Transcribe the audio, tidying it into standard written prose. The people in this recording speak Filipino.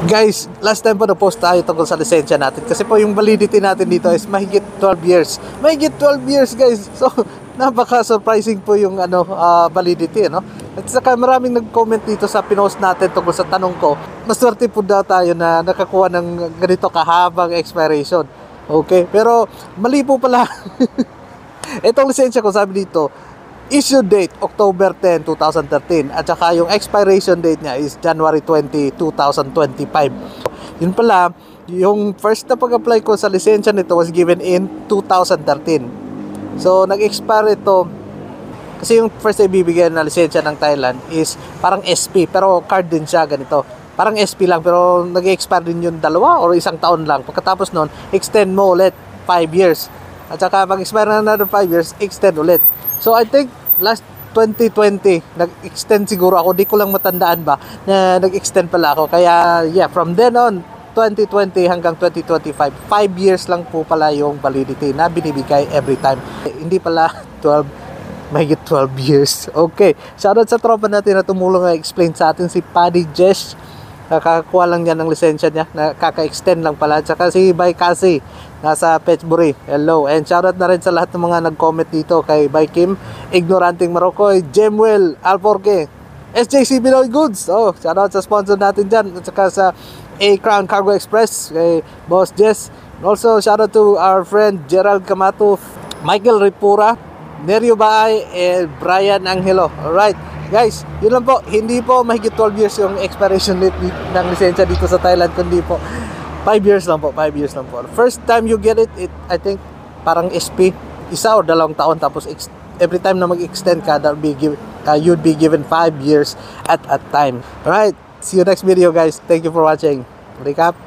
Guys, last time po na-post tayo tungkol sa lisensya natin kasi po yung validity natin dito is mahigit 12 years. Mahigit 12 years, guys. So, napaka-surprising po yung validity, no? At saka maraming nag-comment dito sa pinost natin tungkol sa tanong ko. Maswerte po daw tayo na nakakuha ng ganito kahabang expiration. Okay? Pero mali po pala. Itong lisensya ko, sabi dito, issue date October 10, 2013 at saka yung expiration date niya is January 20, 2025. Yun pala, yung first na pag-apply ko sa lisensya nito was given in 2013. So nag-expire ito kasi yung first na ibibigyan na lisensya ng Thailand is parang SP pero card din siya ganito. Parang SP lang pero nag-expire din yung dalawa or isang taon lang. Pagkatapos nun, extend mo ulit 5 years. At saka pag-expire na another 5 years, extend ulit. So I think last 2020 nag-extend siguro ako, di ko lang matandaan ba na nag-extend pala ako. Kaya yeah, from then on 2020 hanggang 2025, 5 years lang po pala yung validity na binibigay every time. Hindi pala 12, mahigit 12 years. Okay, shoutout sa tropa natin na tumulong na explain sa atin, si Paddy Jesh. Nakakakuha lang niya ng lisensya niya, nakaka-extend lang pala. Tsaka si Bay Kasi nasa Pechbury, hello. And shoutout na rin sa lahat ng mga nag-comment dito kay Bay Kim, Ignoranting Marokoy, Jemwell, Alporque, SJC Binoy Goods. Oh, shoutout sa sponsor natin dyan. At saka sa A-Crown Cargo Express kay Boss Jess. And also shoutout to our friend Gerald Camato, Michael Ripura, Nerio Baay, and Brian Angelo. Alright guys, yun lang po. Hindi po mahigit 12 years yung expiration date ng lisensya dito sa Thailand, kundi po 5 years lang po, 5 years lang po. First time you get it, I think parang SP, isa or 2 taon, tapos every time na mag-extend ka, you'd be given 5 years at a time. Alright, see you next video guys. Thank you for watching. Recap.